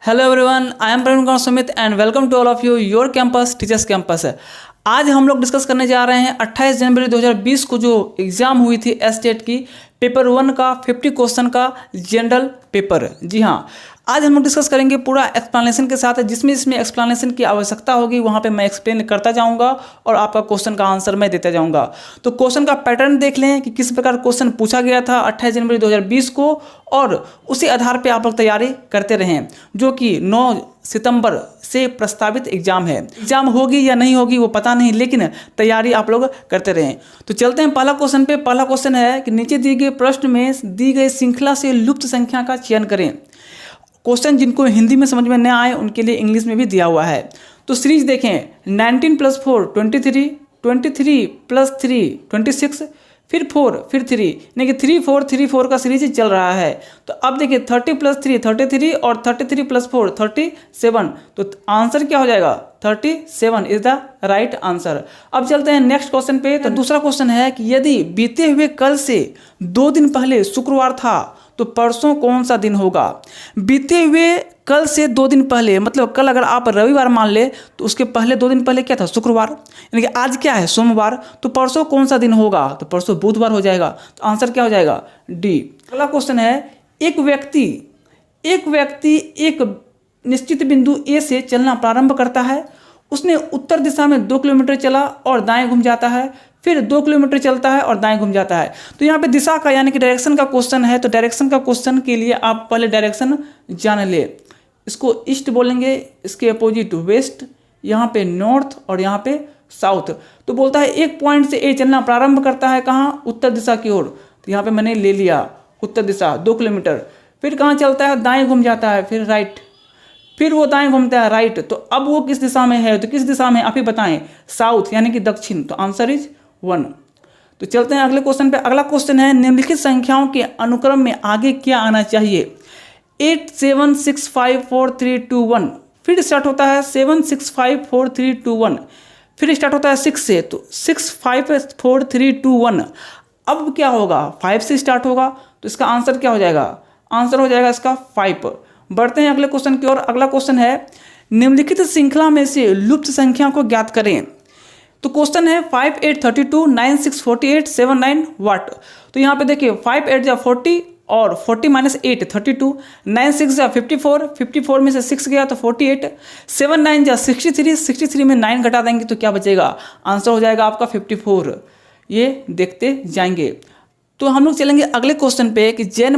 Hello everyone, I am Praveen Kumar Sumit and welcome to all of you your campus teachers campus. आज हम लोग discuss करने जा रहे हैं 28 जनवरी 2020 को जो एग्ज़ाम हुई थी एस्टेट की पेपर 1 का 50 क्वेश्चन का जनरल पेपर। जी हाँ, आज हम लोग डिस्कस करेंगे पूरा एक्सप्लेनेशन के साथ, जिसमें एक्सप्लेनेशन की आवश्यकता होगी वहाँ पे मैं एक्सप्लेन करता जाऊँगा और आपका क्वेश्चन का आंसर मैं देता जाऊँगा। तो क्वेश्चन का पैटर्न देख लें कि किस प्रकार क्वेश्चन पूछा गया था 28 जनवरी 2020 को, और उसी आधार पे आप लोग तैयारी करते रहें, जो कि 9 सितंबर से प्रस्तावित एग्जाम है। एग्जाम होगी या नहीं होगी वो पता नहीं, लेकिन तैयारी आप लोग करते रहें। तो चलते हैं पहला क्वेश्चन पे। पहला क्वेश्चन है कि नीचे दिए गए प्रश्न में दी गई श्रृंखला से लुप्त संख्या का चयन करें। क्वेश्चन जिनको हिंदी में समझ में न आए उनके लिए इंग्लिश में भी दिया हुआ है। तो सीरीज देखें, 19 + 4 23, 23 + 3 26, फिर 4 फिर 3, यानी कि 3 4 3 4 का सीरीज चल रहा है। तो अब देखिए 30 + 3 33 और 33 + 4 37। तो आंसर क्या हो जाएगा? 37 इज द राइट आंसर। अब चलते हैं नेक्स्ट क्वेश्चन पे। तो दूसरा क्वेश्चन है कि यदि बीते हुए कल से 2 दिन पहले शुक्रवार था तो परसों कौन सा दिन होगा? बीते हुए कल से 2 दिन पहले, मतलब कल अगर आप रविवार मान ले तो उसके पहले 2 दिन पहले क्या था? शुक्रवार। यानी कि आज क्या है? सोमवार। तो परसों कौन सा दिन होगा? तो परसों बुधवार हो जाएगा। तो आंसर क्या हो जाएगा? डी। अगला क्वेश्चन है, एक व्यक्ति एक निश्चित बिंदु ए से चलना प्रारंभ करता है। उसने उत्तर दिशा में 2 किलोमीटर चला और दाएं घूम जाता है, फिर 2 किलोमीटर चलता है और दाएं घूम जाता है। तो यहाँ पे दिशा का यानी कि डायरेक्शन का क्वेश्चन है। तो डायरेक्शन का क्वेश्चन के लिए आप पहले डायरेक्शन जान ले। इसको ईस्ट बोलेंगे, इसके अपोजिट वेस्ट, यहाँ पे नॉर्थ और यहाँ पे साउथ। तो बोलता है एक पॉइंट से ए चलना प्रारंभ करता है, कहाँ? उत्तर दिशा की ओर। तो यहाँ पे मैंने ले लिया उत्तर दिशा 2 किलोमीटर। फिर कहाँ चलता है? दाएँ घूम जाता है, फिर राइट, फिर वो दाएं घूमता है राइट। तो अब वो किस दिशा में है? तो किस दिशा में आप ही बताएं? साउथ यानी कि दक्षिण। तो आंसर इज 1। तो चलते हैं अगले क्वेश्चन पे। अगला क्वेश्चन है, निम्नलिखित संख्याओं के अनुक्रम में आगे क्या आना चाहिए? 8 7 6 5 4 3 2 1। फिर स्टार्ट होता है 7 6 5 4 3 2 1। फिर स्टार्ट होता है 6 से, तो 6 5 4 3 2 1। अब क्या होगा? 5 से स्टार्ट होगा। तो इसका आंसर क्या हो जाएगा? आंसर हो जाएगा इसका 5। बढ़ते हैं अगले क्वेश्चन की ओर। अगला क्वेश्चन है, निम्नलिखित श्रृंखला में से लुप्त संख्या को ज्ञात करें। तो क्वेश्चन है 5 8 32 9 6 48 7 9 वाट। तो यहाँ पे देखिए 5 8 जा 40 और 40 - 8 32, 9 6 जा 54, 54 में से 6 गया तो 48, 7 9 जा 63, 63 में 9 घटा देंगे तो क्या बचेगा? आंसर हो जाएगा आपका 54। ये देखते जाएंगे। तो हम लोग चलेंगे अगले क्वेश्चन पे कि जैन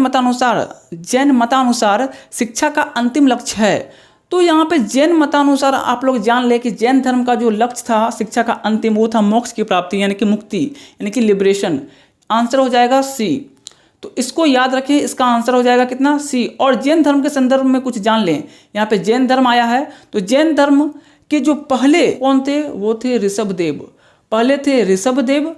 मतानुसार शिक्षा का अंतिम लक्ष्य है। तो यहाँ पे जैन मतानुसार आप लोग जान ले कि जैन धर्म का जो लक्ष्य था शिक्षा का अंतिम, वो था मोक्ष की प्राप्ति यानी कि मुक्ति, यानी कि लिबरेशन। आंसर हो जाएगा सी। तो इसको याद रखें, इसका आंसर हो जाएगा कितना? सी। और जैन धर्म के संदर्भ में कुछ जान लें। यहाँ पे जैन धर्म आया है, तो जैन धर्म के जो पहले कौन थे? वो थे ऋषभदेव। पहले थे ऋषभदेव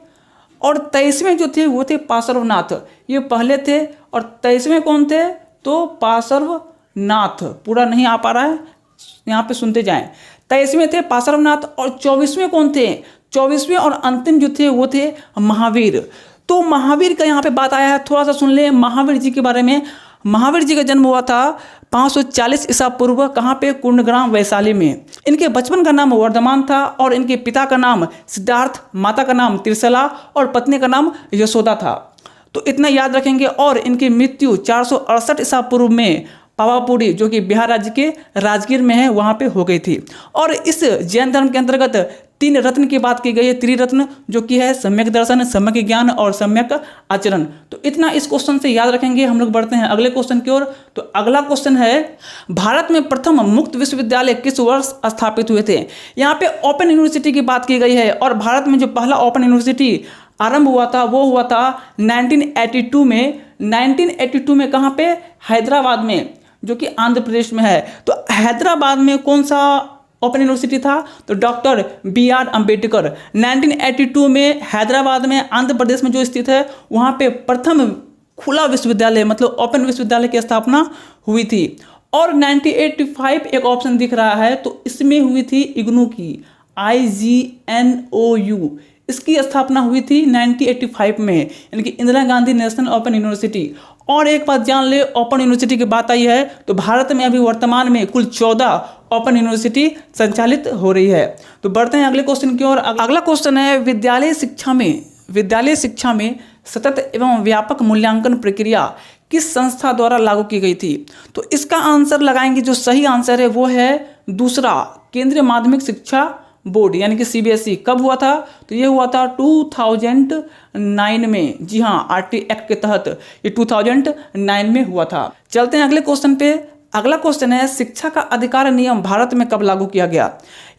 और 23वें जो थे वो थे पार्श्वनाथ। ये पहले थे। और 23वें कौन थे? तो पार्श्वनाथ। पूरा नहीं आ पा रहा है, यहाँ पे सुनते जाएं। 23वें थे पार्श्वनाथ और 24वें कौन थे? 24वें और अंतिम जो थे वो थे महावीर। तो महावीर का यहाँ पे बात आया है, थोड़ा सा सुन ले महावीर जी के बारे में। महावीर जी का जन्म हुआ था 540 ईसा पूर्व। कहाँ पे? कुंडग्राम वैशाली में। इनके बचपन का नाम वर्धमान था और इनके पिता का नाम सिद्धार्थ, माता का नाम त्रिशला और पत्नी का नाम यशोदा था। तो इतना याद रखेंगे। और इनकी मृत्यु 468 ईसा पूर्व में पावापुरी, जो कि बिहार राज्य के राजगीर में है, वहाँ पे हो गई थी। और इस जैन धर्म के अंतर्गत 3 रत्न की बात की गई है, त्रिरत्न, जो कि है सम्यक दर्शन, सम्यक ज्ञान और सम्यक आचरण। तो इतना इस क्वेश्चन से याद रखेंगे। हम लोग बढ़ते हैं अगले क्वेश्चन की ओर। तो अगला क्वेश्चन है, भारत में प्रथम मुक्त विश्वविद्यालय किस वर्ष स्थापित हुए थे? यहाँ पे ओपन यूनिवर्सिटी की बात की गई है। और भारत में जो पहला ओपन यूनिवर्सिटी आरंभ हुआ था वो हुआ था 1982 में। 1982 में कहाँ पे? हैदराबाद में, जो कि आंध्र प्रदेश में है। तो हैदराबाद में कौन सा ओपन यूनिवर्सिटी था? तो डॉक्टर BR अम्बेडकर। 1982 में हैदराबाद में, आंध्र प्रदेश में जो स्थित है, वहाँ पे प्रथम खुला विश्वविद्यालय मतलब ओपन विश्वविद्यालय की स्थापना हुई थी। और 1985 एक ऑप्शन दिख रहा है, तो इसमें हुई थी इग्नू की, IGNOU। इसकी स्थापना हुई थी 1985 में, यानी कि Indira Gandhi national open university. और एक बात जान ले, ओपन यूनिवर्सिटी की बात आई है तो भारत में अभी वर्तमान में कुल 14 ओपन यूनिवर्सिटी संचालित हो रही है। तो बढ़ते हैं अगले क्वेश्चन की ओर। अगला क्वेश्चन है, विद्यालय शिक्षा में सतत एवं व्यापक मूल्यांकन प्रक्रिया किस संस्था द्वारा लागू की गई थी? तो इसका आंसर लगाएंगे, जो सही आंसर है वो है दूसरा, केंद्रीय माध्यमिक शिक्षा बोर्ड यानी कि सीबीएसई। कब हुआ था? तो ये हुआ था 2009 में। जी हाँ, आरटी एक्ट के तहत ये 2009 में हुआ था। चलते हैं अगले क्वेश्चन पे। अगला क्वेश्चन है, शिक्षा का अधिकार नियम भारत में कब लागू किया गया?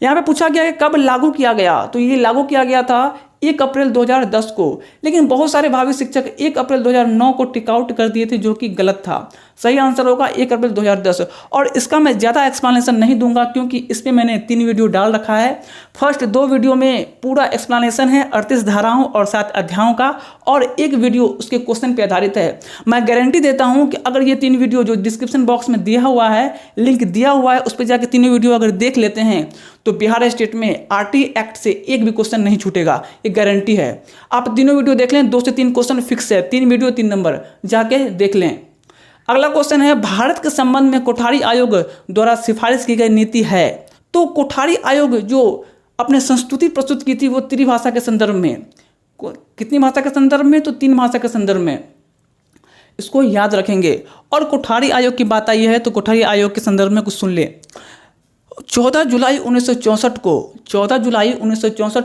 यहाँ पे पूछा गया कि कब लागू किया गया, तो ये लागू किया गया था 1 अप्रैल 2010 को। लेकिन बहुत सारे भावी शिक्षक 1 अप्रैल 2009 को टिक आउट कर दिए थे, जो कि गलत था। सही आंसर होगा 1 अप्रैल 2010। और इसका मैं ज़्यादा एक्सप्लेनेशन नहीं दूंगा, क्योंकि इस पर मैंने 3 वीडियो डाल रखा है। फर्स्ट 2 वीडियो में पूरा एक्सप्लेनेशन है 38 धाराओं और 7 अध्यायों का, और एक वीडियो उसके क्वेश्चन पर आधारित है। मैं गारंटी देता हूँ कि अगर ये 3 वीडियो जो डिस्क्रिप्शन बॉक्स में दिया हुआ है, लिंक दिया हुआ है, उस पर जाकर 3 वीडियो अगर देख लेते हैं तो बिहार स्टेट में आरटी एक्ट से एक भी क्वेश्चन नहीं छूटेगा, ये गारंटी है। आप तीनों वीडियो देख लें, 2 से 3 क्वेश्चन फिक्स है, 3 वीडियो 3 नंबर, जाके देख लें। अगला क्वेश्चन है, भारत के संबंध में कोठारी आयोग द्वारा सिफारिश की गई नीति है। तो कोठारी आयोग जो अपने संस्तुति प्रस्तुत की थी वो त्रिभाषा के संदर्भ में। कितनी भाषा के संदर्भ में? तो 3 भाषा के संदर्भ में। इसको याद रखेंगे। और कोठारी आयोग की बात आई है तो कोठारी आयोग के संदर्भ में कुछ सुन ले। 14 जुलाई 1964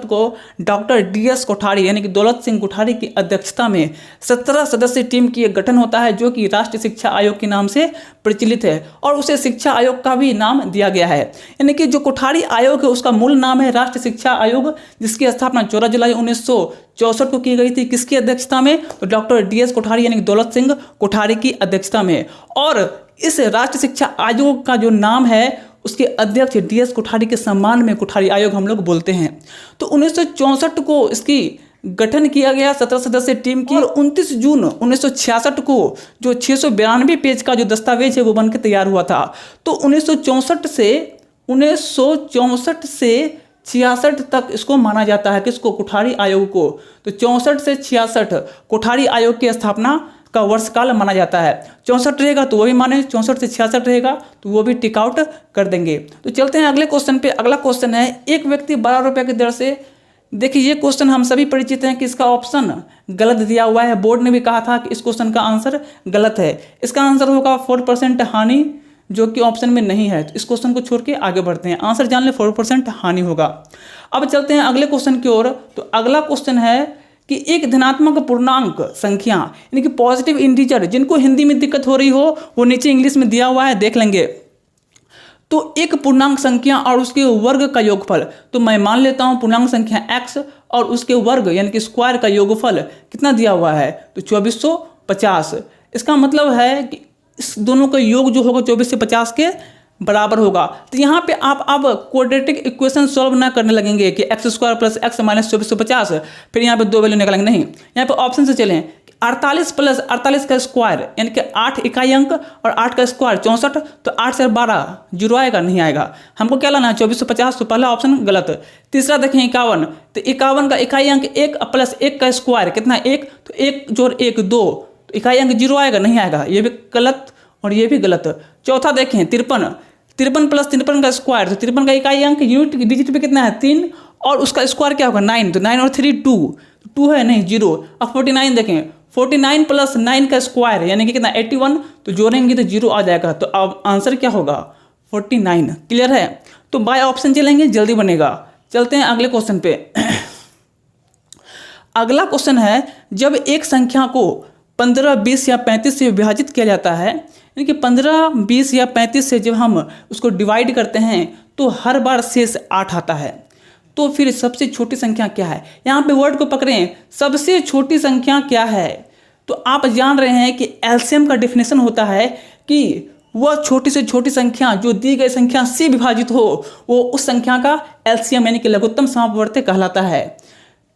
को डॉक्टर DS कोठारी यानी कि दौलत सिंह कोठारी की अध्यक्षता में 17 सदस्यीय टीम की एक गठन होता है, जो कि राष्ट्रीय शिक्षा आयोग के नाम से प्रचलित है, और उसे शिक्षा आयोग का भी नाम दिया गया है। यानी कि जो कोठारी आयोग है उसका मूल नाम है राष्ट्रीय शिक्षा आयोग, जिसकी स्थापना 14 जुलाई 1964 को की गई थी। किसकी अध्यक्षता में? तो डॉक्टर DS कोठारी यानी दौलत सिंह कोठारी की अध्यक्षता में। और इस राष्ट्रीय शिक्षा आयोग का जो नाम है उसके अध्यक्ष DS कोठारी के सम्मान में कोठारी आयोग हम लोग बोलते हैं। तो 1964 को इसकी गठन किया गया 17 सदस्यीय टीम की, और 29 जून 1966 को जो 692 पेज का जो दस्तावेज है वो बनकर तैयार हुआ था। तो 1964 से 66 तक इसको माना जाता है, किसको? कोठारी आयोग को। तो 64 से 66 कोठारी आयोग की स्थापना का वर्षकाल माना जाता है। 64 रहेगा तो वो भी माने, 64 से 66 रहेगा तो वो भी टिक आउट कर देंगे। तो चलते हैं अगले क्वेश्चन पे। अगला क्वेश्चन है, एक व्यक्ति 12 रुपये की दर से, देखिए ये क्वेश्चन हम सभी परिचित हैं कि इसका ऑप्शन गलत दिया हुआ है। बोर्ड ने भी कहा था कि इस क्वेश्चन का आंसर गलत है। इसका आंसर होगा 4% हानि, जो कि ऑप्शन में नहीं है। तो इस क्वेश्चन को छोड़ के आगे बढ़ते हैं। आंसर जान ले, 4% हानि होगा। अब चलते हैं अगले क्वेश्चन की ओर। तो अगला क्वेश्चन है कि एक धनात्मक पूर्णांक संख्या यानी कि पॉजिटिव इंटीजर, जिनको हिंदी में दिक्कत हो रही हो वो नीचे इंग्लिश में दिया हुआ है, देख लेंगे। तो एक पूर्णांक संख्या और उसके वर्ग का योगफल, तो मैं मान लेता हूं पूर्णांक संख्या x और उसके वर्ग यानी कि स्क्वायर का योगफल कितना दिया हुआ है? तो 2450। इसका मतलब है कि इस दोनों का योग जो होगा 24 से 50 के बराबर होगा। तो यहाँ पे आप अब क्वाड्रेटिक इक्वेशन सॉल्व ना करने लगेंगे कि x² + x - 2450, फिर यहाँ पे 2 वैल्यू निकालेंगे, नहीं। यहाँ पे ऑप्शन से चलें, 48 + 48 का स्क्वायर यानी कि 8 इकाई अंक और 8 का स्क्वायर 64, तो 8 से 12 जीरो आएगा, नहीं आएगा। हमको क्या लाना है? 2450। तो पहला ऑप्शन गलत। तीसरा देखें 51, तो 51 का इकाई अंक 1 + 1 का स्क्वायर कितना? 1, तो 1 + 1 2, तो इकाई अंक जीरो आएगा, नहीं आएगा, ये भी गलत और ये भी गलत। चौथा देखें 53 + 53 का स्क्वायर, तो 53 का इकाई अंक यूनिट डिजिट पे कितना है? 3, और उसका स्क्वायर क्या होगा? 9, तो 9 और 3 2 है, नहीं 0। अब 49 देखें, 49 + 9 का स्क्वायर यानी कि कितना? 81, तो जोड़ेंगे तो 0 आ जाएगा। तो अब आंसर क्या होगा? 49। क्लियर है? तो बाय ऑप्शन चलेंगे, जल्दी बनेगा। चलते हैं अगले क्वेश्चन पे। अगला क्वेश्चन है, जब एक संख्या को 15, 20 या 35 से विभाजित किया जाता है, यानी कि 15, 20 या 35 से जब हम उसको डिवाइड करते हैं तो हर बार शेष 8 आता है। तो फिर सबसे छोटी संख्या क्या है? यहाँ पे वर्ड को पकड़ें, सबसे छोटी संख्या क्या है? तो आप जान रहे हैं कि एलसीएम का डेफिनेशन होता है कि वह छोटी से छोटी संख्या जो दी गई संख्या से विभाजित हो, वो उस संख्या का एलसीएम यानी कि लघुत्तम समापवर्ती कहलाता है।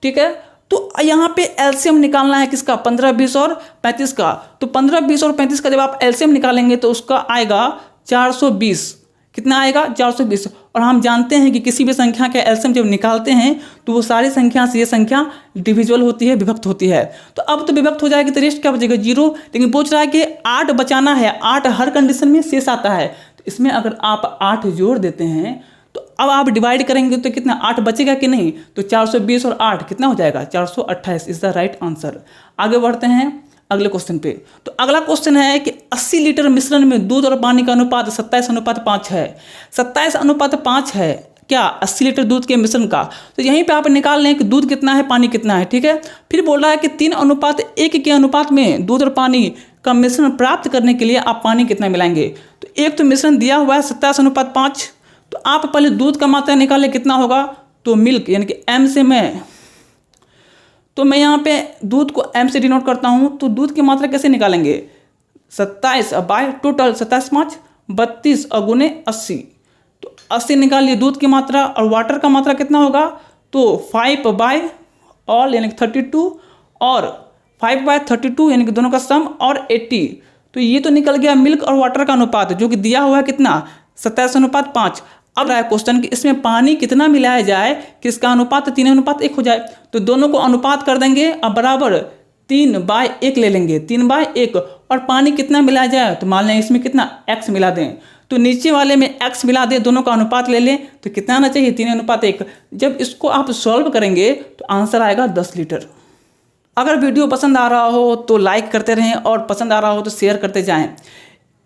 ठीक है, तो यहाँ पे एलसीएम निकालना है किसका? 15, 20 और 35 का। तो 15, 20 और 35 का जब आप एलसीएम निकालेंगे तो उसका आएगा 420, कितना आएगा 420। और हम जानते हैं कि किसी भी संख्या का एलसीएम जब निकालते हैं तो वो सारी संख्या से ये संख्या डिविजिबल होती है, विभक्त होती है। तो अब तो विभक्त हो जाएगी तो रेस्ट क्या बचेगा 0। लेकिन पूछ रहा है कि 8 बचाना है, 8 हर कंडीशन में शेष आता है। तो इसमें अगर आप 8 जोड़ देते हैं तो अब आप डिवाइड करेंगे तो कितना 8 बचेगा कि नहीं। तो 420 और 8 कितना हो जाएगा 428 इज द राइट आंसर। आगे बढ़ते हैं अगले क्वेश्चन पे। तो अगला क्वेश्चन है कि 80 लीटर मिश्रण में दूध और पानी का अनुपात 27:5 है। 27:5 है क्या 80 लीटर दूध के मिश्रण का। तो यहीं पे आप निकाल लें कि दूध कितना है, पानी कितना है, ठीक है। फिर बोल रहा है कि 3:1 के अनुपात में दूध और पानी का मिश्रण प्राप्त करने के लिए आप पानी कितना मिलाएंगे। तो एक तो मिश्रण दिया हुआ है 27:5, तो आप पहले दूध का मात्रा निकाल लें कितना होगा। तो मिल्क यानी कि एम से मैं यहाँ पे दूध को m से डिनोट करता हूँ। तो दूध की मात्रा कैसे निकालेंगे 27 बाय टोटल 27×5 32 और गुने 80। तो 80 निकाल लिए दूध की मात्रा। और वाटर का मात्रा कितना होगा तो 5 बाय ऑल यानी कि 32 और 5 बाय 32 यानी कि दोनों का सम और 80। तो ये तो निकल गया मिल्क और वाटर का अनुपात जो कि दिया हुआ है कितना 27:5। अब रहा है क्वेश्चन कि इसमें पानी कितना मिलाया जाए कि इसका अनुपात 3:1 हो जाए। तो दोनों को अनुपात कर देंगे अब बराबर 3/1 ले लेंगे 3/1। और पानी कितना मिलाया जाए तो मान लें इसमें कितना x मिला दें। तो नीचे वाले में x मिला दें, दोनों का अनुपात ले लें तो कितना आना चाहिए 3:1। जब इसको आप सॉल्व करेंगे तो आंसर आएगा 10 लीटर। अगर वीडियो पसंद आ रहा हो तो लाइक करते रहें और पसंद आ रहा हो तो शेयर करते जाएं।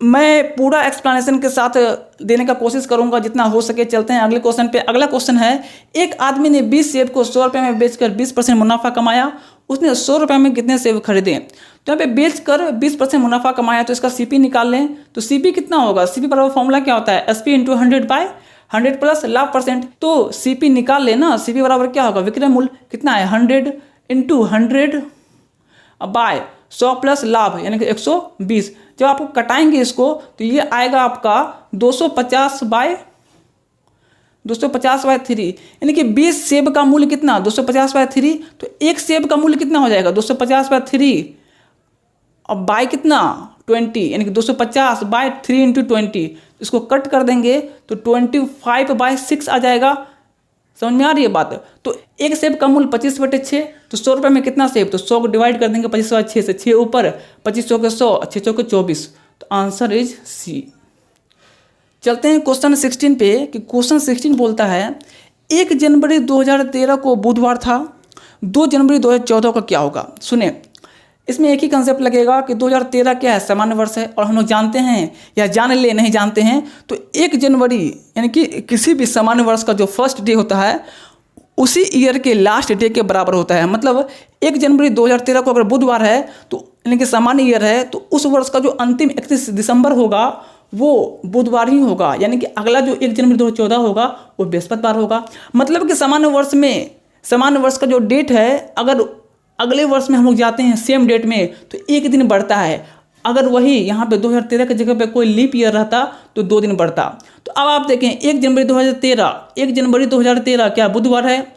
मैं पूरा एक्सप्लेनेशन के साथ देने का कोशिश करूंगा जितना हो सके। चलते हैं अगले क्वेश्चन पे। अगला क्वेश्चन है एक आदमी ने 20 सेब को 100 रुपये में बेचकर 20% मुनाफा कमाया। उसने 100 रुपये में कितने सेब खरीदे। तो यहाँ पे बेचकर 20% मुनाफा कमाया तो इसका सीपी निकाल लें। तो सीपी कितना होगा, सीपी बराबर फॉर्मूला क्या होता है SP × 100/100 प्लस लाभ %। तो सीपी निकाल लेना। सीपी बराबर क्या होगा विक्रय मूल्य कितना है 100 × 100 बाय 100 प्लस लाभ यानी कि 120। जब आप कटाएंगे इसको तो ये आएगा आपका 250/3 यानी कि 20 सेब का मूल्य कितना 250/3। तो एक सेब का मूल्य कितना हो जाएगा 250/3 और बाय कितना 20 यानी कि 250/3 × 20। इसको कट कर देंगे तो 25/6 आ जाएगा। समझ में आ रही है बात। तो एक सेब का मूल्य 25/6। तो 100 रुपये में कितना सेब तो 100 को डिवाइड कर देंगे 25/6 से 6 ऊपर 25 × 100 6 × 24। तो आंसर इज सी। चलते हैं क्वेश्चन 16 पे कि क्वेश्चन 16 बोलता है 1 जनवरी 2013 को बुधवार था, 2 जनवरी 2014 का क्या होगा। सुने इसमें एक ही कंसेप्ट लगेगा कि 2013 क्या है सामान्य वर्ष है और हम लोग जानते हैं या जान ले नहीं जानते हैं। तो 1 जनवरी यानी कि किसी भी सामान्य वर्ष का जो फर्स्ट डे होता है उसी ईयर के लास्ट डे के बराबर होता है। मतलब 1 जनवरी 2013 को अगर बुधवार है तो यानी कि सामान्य ईयर है तो उस वर्ष का जो अंतिम 31 दिसंबर होगा वो बुधवार ही होगा। यानी कि अगला जो 1 जनवरी 2014 होगा वो बृहस्पतिवार होगा। मतलब कि सामान्य वर्ष का जो डेट है अगर अगले वर्ष में हम लोग जाते हैं सेम डेट में तो 1 दिन बढ़ता है। अगर वही यहाँ पे 2013 की जगह पे कोई लीप ईयर रहता तो 2 दिन बढ़ता। तो अब आप देखें 1 जनवरी 2013 क्या बुधवार है।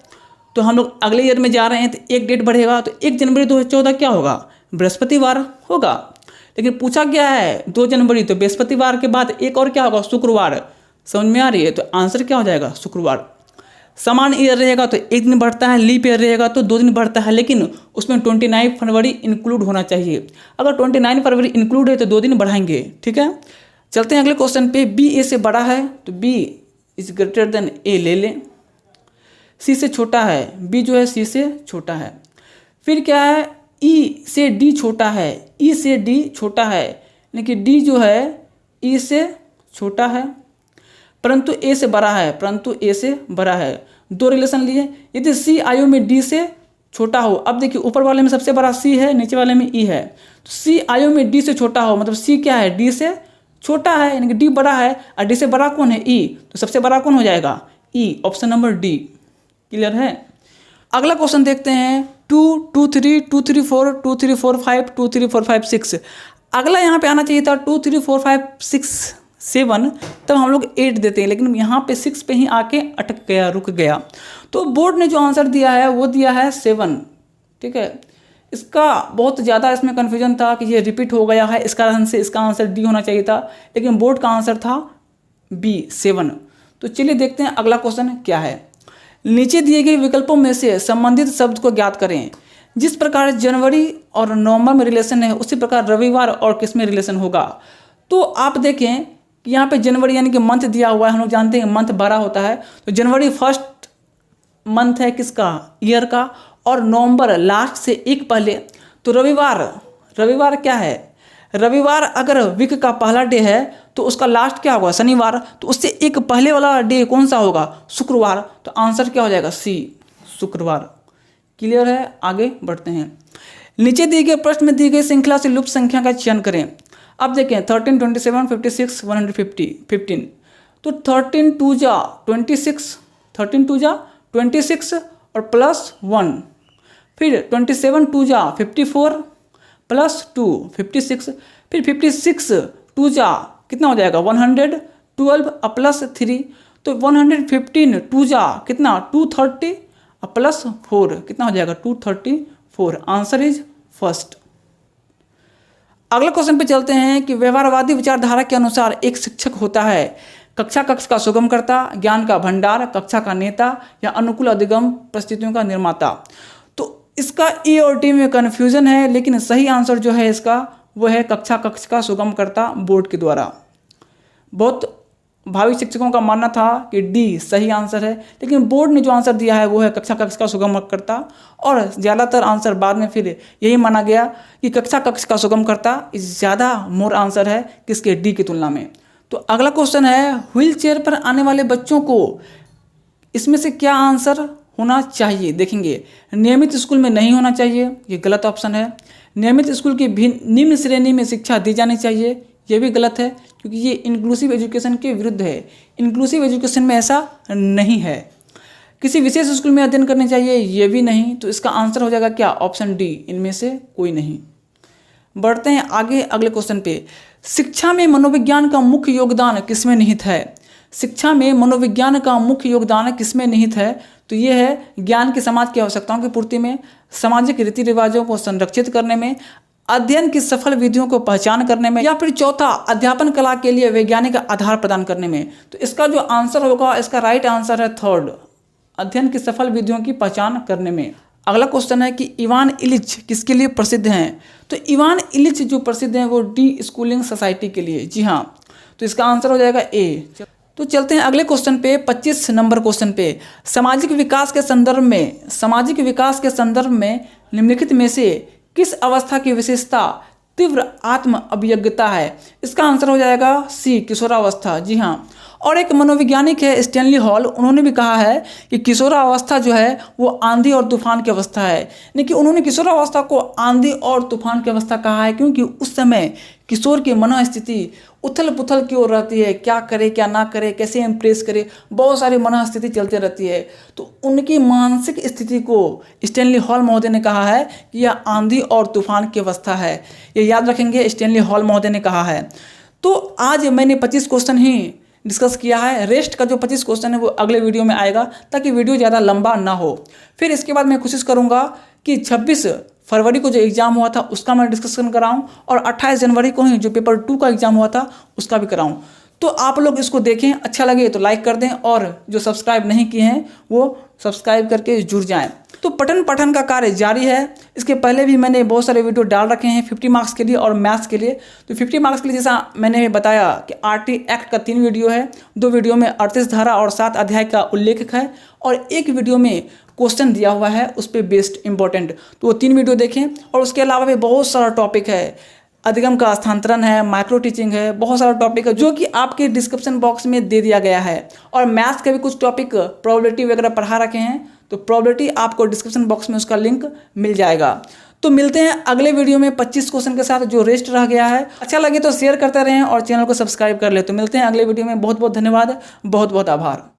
तो हम लोग अगले ईयर में जा रहे हैं तो 1 डेट बढ़ेगा। तो 1 जनवरी 2014 क्या होगा बृहस्पतिवार होगा। लेकिन पूछा क्या है 2 जनवरी तो बृहस्पतिवार के बाद एक और क्या होगा शुक्रवार। समझ में आ रही है। तो आंसर क्या हो जाएगा शुक्रवार। समान ईयर रहेगा तो 1 दिन बढ़ता है, लीप ईयर रहेगा तो 2 दिन बढ़ता है, लेकिन उसमें 29 फरवरी इंक्लूड होना चाहिए। अगर 29 फरवरी इंक्लूड है तो 2 दिन बढ़ाएंगे। ठीक है चलते हैं अगले क्वेश्चन पे। बी ए से बड़ा है तो बी इज ग्रेटर देन ए ले लें। सी से छोटा है, बी जो है सी से छोटा है। फिर क्या है ई से डी छोटा है, ई से डी छोटा है यानी कि डी जो है ई से छोटा है परंतु ए से बड़ा है, दो रिलेशन लिए। यदि सी आयु में डी से छोटा हो, अब देखिए ऊपर वाले में सबसे बड़ा सी है, नीचे वाले में ई है। तो सी आयु में डी से छोटा हो मतलब सी क्या है डी से छोटा है यानी कि डी बड़ा है और डी से बड़ा कौन है ई। तो सबसे बड़ा कौन हो जाएगा ई, ऑप्शन नंबर डी। क्लियर है। अगला क्वेश्चन देखते हैं 2 2 3 2 3 4 2 3 4 5 2 3 4 5 6। अगला यहाँ पे आना चाहिए था 2 3 4 5 6 7, तब हम लोग 8 देते हैं, लेकिन यहाँ पे 6 पे ही आके अटक गया, रुक गया। तो बोर्ड ने जो आंसर दिया है वो दिया है 7। ठीक है इसका बहुत ज़्यादा इसमें कन्फ्यूजन था कि ये रिपीट हो गया है, इस कारण से इसका आंसर डी होना चाहिए था, लेकिन बोर्ड का आंसर था बी 7। तो चलिए देखते हैं अगला क्वेश्चन क्या है। नीचे दिए गए विकल्पों में से संबंधित शब्द को ज्ञात करें। जिस प्रकार जनवरी और नवंबर में रिलेशन है उसी प्रकार रविवार और किस में रिलेशन होगा। तो आप देखें कि यहाँ पे जनवरी यानी कि मंथ दिया हुआ है, हम लोग जानते हैं मंथ 12 होता है, तो जनवरी फर्स्ट मंथ है किसका, ईयर का, और नवंबर लास्ट से एक पहले। तो रविवार क्या है, रविवार अगर वीक का पहला डे है तो उसका लास्ट क्या होगा, शनिवार, तो उससे एक पहले वाला डे कौन सा होगा, शुक्रवार। तो आंसर क्या हो जाएगा, सी, शुक्रवार। क्लियर है, आगे बढ़ते हैं। नीचे दिए गए प्रश्न में दी गई श्रृंखला से लुप्त संख्या का चयन करें। अब देखें 13, 27, 56, 150, 15। तो 13 2 जा 26, 13 2 जा 26 और प्लस 1, फिर 27 2 जा 54 प्लस 2 56, फिर 56 2 जा कितना हो जाएगा 112 प्लस 3, तो 115 2 जा कितना 230 प्लस 4 कितना हो जाएगा 234। Answer is first. अगले क्वेश्चन पे चलते हैं कि व्यवहारवादी विचारधारा के अनुसार एक शिक्षक होता है कक्षा कक्ष का सुगमकर्ता, ज्ञान का भंडार, कक्षा का नेता या अनुकूल अधिगम परिस्थितियों का निर्माता। तो इसका ए और डी में कन्फ्यूजन है, लेकिन सही आंसर जो है इसका वो है कक्षा कक्ष का सुगमकर्ता बोर्ड के द्वारा। बहुत भावी शिक्षकों का मानना था कि डी सही आंसर है, लेकिन बोर्ड ने जो आंसर दिया है वो है कक्षा कक्ष का सुगमकर्ता, और ज़्यादातर आंसर बाद में फिर यही माना गया कि कक्षा कक्ष का सुगमकर्ता ज़्यादा मोर आंसर है किसके, डी की तुलना में। तो अगला क्वेश्चन है व्हील चेयर पर आने वाले बच्चों को इसमें से क्या आंसर होना चाहिए। देखेंगे नियमित स्कूल में नहीं होना चाहिए, ये गलत ऑप्शन है। नियमित स्कूल की निम्न श्रेणी में शिक्षा दी जानी चाहिए, ये भी गलत है, क्योंकि ये इंक्लूसिव एजुकेशन के विरुद्ध है। इंक्लूसिव एजुकेशन में ऐसा नहीं है। किसी विशेष स्कूल में अध्ययन करने चाहिए, ये भी नहीं। तो इसका आंसर हो जाएगा क्या, ऑप्शन डी, इनमें से कोई नहीं। बढ़ते हैं आगे अगले क्वेश्चन पे। शिक्षा में मनोविज्ञान का मुख्य योगदान किसमें निहित है। शिक्षा में मनोविज्ञान का मुख्य योगदान किसमें निहित है। तो ये है ज्ञान की समाज की आवश्यकताओं की पूर्ति में, सामाजिक रीति रिवाजों को संरक्षित करने में, अध्ययन की सफल विधियों को पहचान करने में, या फिर चौथा अध्यापन कला के लिए वैज्ञानिक आधार प्रदान करने में। तो इसका जो आंसर होगा, इसका राइट आंसर है थर्ड, अध्ययन की सफल विधियों की पहचान करने में। अगला क्वेश्चन है कि इवान इलिच किसके लिए प्रसिद्ध हैं। तो इवान इलिच जो प्रसिद्ध हैं वो डी स्कूलिंग सोसाइटी के लिए। जी हाँ, तो इसका आंसर हो जाएगा ए। तो चलते हैं अगले क्वेश्चन पे, 25 नंबर क्वेश्चन पे। सामाजिक विकास के संदर्भ में निम्नलिखित में से किस अवस्था की विशेषता तीव्र आत्म अभियज्ञता है। इसका आंसर हो जाएगा सी, किशोरावस्था। जी हाँ, और एक मनोवैज्ञानिक है स्टैनली हॉल, उन्होंने भी कहा है कि किशोरावस्था जो है वो आंधी और तूफान की अवस्था है। यानी कि उन्होंने किशोरावस्था को आंधी और तूफान की अवस्था कहा है, क्योंकि उस समय किशोर की मनोस्थिति उथल पुथल की ओर रहती है, क्या करे क्या ना करे, कैसे इम्प्रेस करे, बहुत सारी मनोस्थिति चलती रहती है। तो उनकी मानसिक स्थिति को स्टैनली हॉल महोदय ने कहा है कि यह आंधी और तूफान की अवस्था है। ये याद रखेंगे, स्टैनली हॉल महोदय ने कहा है। तो आज मैंने 25 क्वेश्चन ही डिस्कस किया है। रेस्ट का जो 25 क्वेश्चन है वो अगले वीडियो में आएगा, ताकि वीडियो ज़्यादा लंबा ना हो। फिर इसके बाद मैं कोशिश करूँगा कि 26 फरवरी को जो एग्ज़ाम हुआ था उसका मैं डिस्कशन कराऊं, और 28 जनवरी को ही जो पेपर 2 का एग्ज़ाम हुआ था उसका भी कराऊं। तो आप लोग इसको देखें, अच्छा लगे तो लाइक कर दें, और जो सब्सक्राइब नहीं किए हैं वो सब्सक्राइब करके जुड़ जाएं। तो पठन पाठन का कार्य जारी है। इसके पहले भी मैंने बहुत सारे वीडियो डाल रखे हैं 50 मार्क्स के लिए और मैथ्स के लिए। तो 50 मार्क्स के लिए जैसा मैंने बताया कि आरटी एक्ट का 3 वीडियो है, 2 वीडियो में 38 धारा और 7 अध्याय का उल्लेख है, और 1 वीडियो में क्वेश्चन दिया हुआ है उस पर बेस्ड इंपॉर्टेंट। तो वो 3 वीडियो देखें। और उसके अलावा भी बहुत सारा टॉपिक है, अधिगम का स्थानांतरण है, माइक्रो टीचिंग है, बहुत सारा टॉपिक है जो कि आपके डिस्क्रिप्शन बॉक्स में दे दिया गया है। और मैथ्स के भी कुछ टॉपिक प्रोबेबिलिटी वगैरह पढ़ा रखे हैं, तो प्रोबेबिलिटी आपको डिस्क्रिप्शन बॉक्स में उसका लिंक मिल जाएगा। तो मिलते हैं अगले वीडियो में 25 क्वेश्चन के साथ जो रेस्ट रह गया है। अच्छा लगे तो शेयर करते रहें और चैनल को सब्सक्राइब कर ले। तो मिलते हैं अगले वीडियो में। बहुत बहुत धन्यवाद, बहुत बहुत आभार।